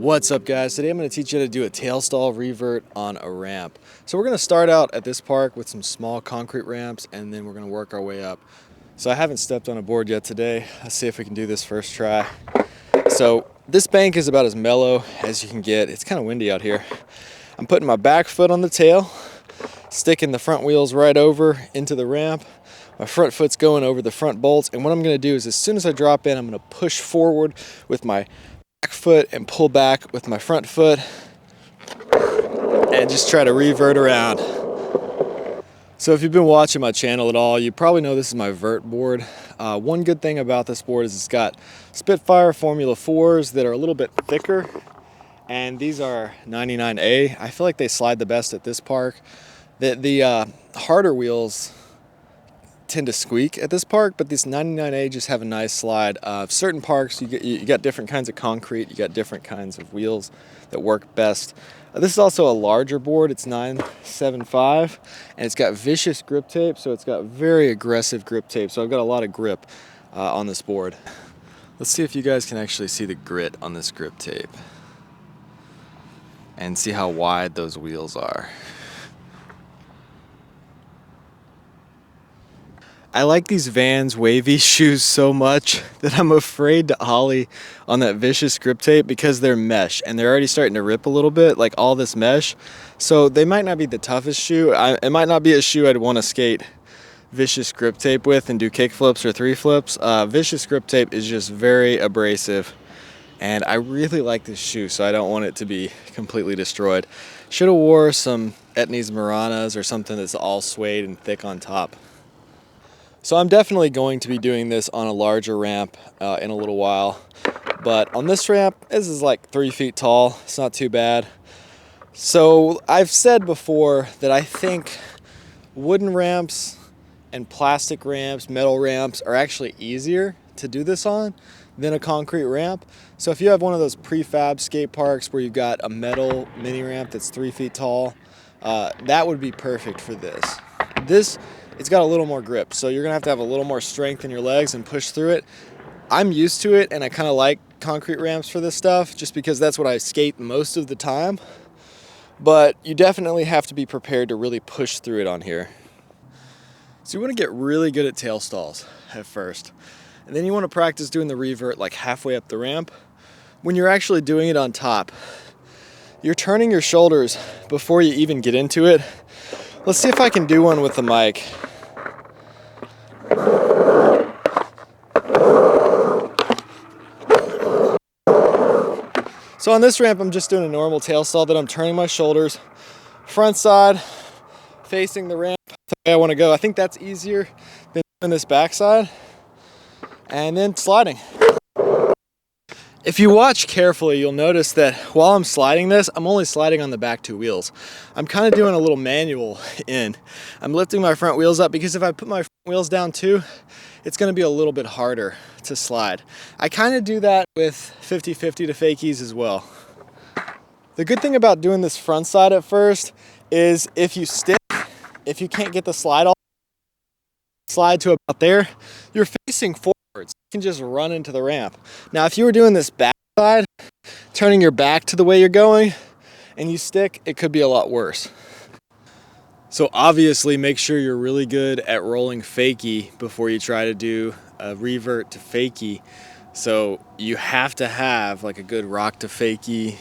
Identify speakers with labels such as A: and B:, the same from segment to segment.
A: What's up, guys? Today I'm going to teach you how to do a tail stall revert on a ramp. So we're going to start out at this park with some small concrete ramps, and then we're going to work our way up. So I haven't stepped on a board yet today. Let's see if we can do this first try. So this bank is about as mellow as you can get. It's kind of windy out here. I'm putting my back foot on the tail, sticking the front wheels right over into the ramp. My front foot's going over the front bolts, and what I'm going to do is as soon as I drop in, I'm going to push forward with my back foot and pull back with my front foot and just try to revert around. So if you've been watching my channel at all, you probably know this is my vert board. One good thing about this board is it's got Spitfire Formula 4s that are a little bit thicker, and these are 99A. I feel like they slide the best at this park. The harder wheels tend to squeak at this park, but these 99A just have a nice slide. Certain parks, you got different kinds of concrete, you got different kinds of wheels that work best. This is also a larger board. It's 975, and it's got vicious grip tape, so it's got very aggressive grip tape. So I've got a lot of grip on this board. Let's see if you guys can actually see the grit on this grip tape and see how wide those wheels are. I like these Vans wavy shoes so much that I'm afraid to ollie on that vicious grip tape because they're mesh and they're already starting to rip a little bit, like all this mesh. So they might not be the toughest shoe. It might not be a shoe I'd want to skate vicious grip tape with and do kick flips or three flips. Vicious grip tape is just very abrasive, and I really like this shoe, so I don't want it to be completely destroyed. Should have wore some Etnies Maranas or something that's all suede and thick on top. So I'm definitely going to be doing this on a larger ramp in a little while, but on this ramp, this is like 3 feet tall. It's not too bad. So I've said before that I think wooden ramps and plastic ramps, metal ramps are actually easier to do this on than a concrete ramp. So if you have one of those prefab skate parks where you've got a metal mini ramp that's 3 feet tall, that would be perfect for this. It's got a little more grip, so you're gonna have to have a little more strength in your legs and push through it. I'm used to it, and I kind of like concrete ramps for this stuff just because that's what I skate most of the time. But you definitely have to be prepared to really push through it on here. So you want to get really good at tail stalls at first, and then you want to practice doing the revert like halfway up the ramp. When you're actually doing it on top, you're turning your shoulders before you even get into it. Let's see if I can do one with the mic. So on this ramp, I'm just doing a normal tail stall that I'm turning my shoulders front side, facing the ramp the way I want to go. I think that's easier than doing this back side, and then sliding. If you watch carefully, you'll notice that while I'm sliding this, I'm only sliding on the back two wheels. I'm kind of doing a little manual in. I'm lifting my front wheels up because if I put my front wheels down too, it's going to be a little bit harder to slide. I kind of do that with 50-50 to fakies as well. The good thing about doing this front side at first is if you can't get the slide to about there, you're facing forward. You can just run into the ramp. Now, if you were doing this back side, turning your back to the way you're going, and you stick, it could be a lot worse. So obviously, make sure you're really good at rolling fakie before you try to do a revert to fakie. So you have to have like a good rock to fakie,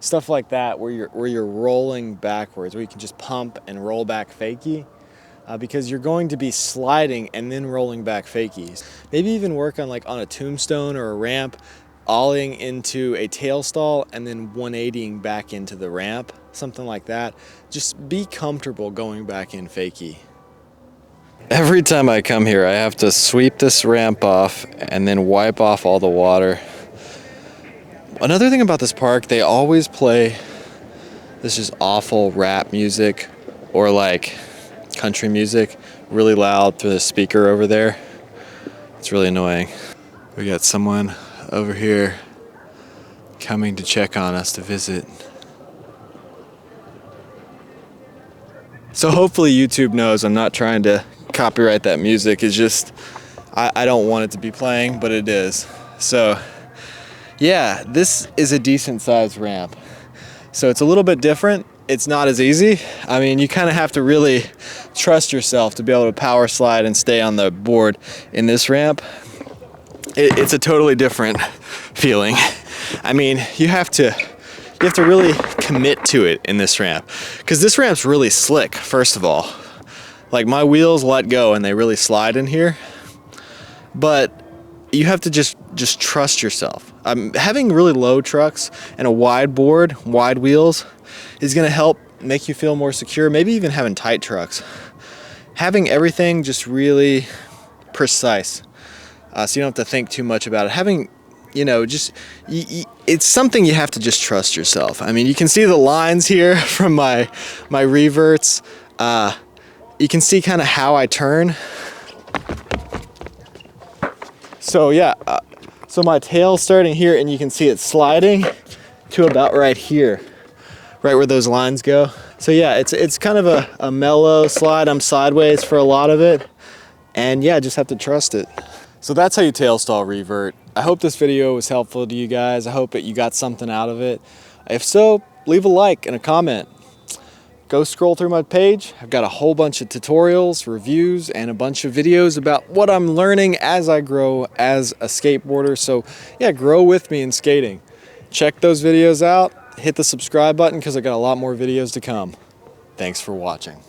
A: stuff like that, where you're rolling backwards, where you can just pump and roll back fakie. Because you're going to be sliding and then rolling back fakies. Maybe even work on a tombstone or a ramp, ollieing into a tail stall and then 180ing back into the ramp, something like that. Just be comfortable going back in fakie. Every time I come here, I have to sweep this ramp off and then wipe off all the water. Another thing about this park, they always play this just awful rap music or like country music really loud through the speaker over there. It's really annoying. We got someone over here coming to check on us to visit. So hopefully YouTube knows I'm not trying to copyright that music. It's just I don't want it to be playing, but it is. So Yeah, this is a decent sized ramp. So it's a little bit different. It's not as easy. I mean, you kind of have to really trust yourself to be able to power slide and stay on the board in this ramp. It's a totally different feeling. I mean, you have to really commit to it in this ramp, because this ramp's really slick. First of all, like, my wheels let go and they really slide in here, but you have to just trust yourself. Having really low trucks and a wide board, wide wheels, is going to help make you feel more secure. Maybe even having tight trucks, having everything just really precise, so you don't have to think too much about it. Having, you know, it's something you have to just trust yourself. I mean, you can see the lines here from my reverts. You can see kind of how I turn. So yeah, so my tail's starting here, and you can see it sliding to about right here, right where those lines go. So yeah, it's kind of a mellow slide. I'm sideways for a lot of it, and yeah, just have to trust it. So that's how you tail stall revert. I hope this video was helpful to you guys. I hope that you got something out of it. If so, leave a like and a comment. Go scroll through my page. I've got a whole bunch of tutorials, reviews, and a bunch of videos about what I'm learning as I grow as a skateboarder. So yeah, grow with me in skating. Check those videos out. Hit the subscribe button, because I got a lot more videos to come. Thanks for watching.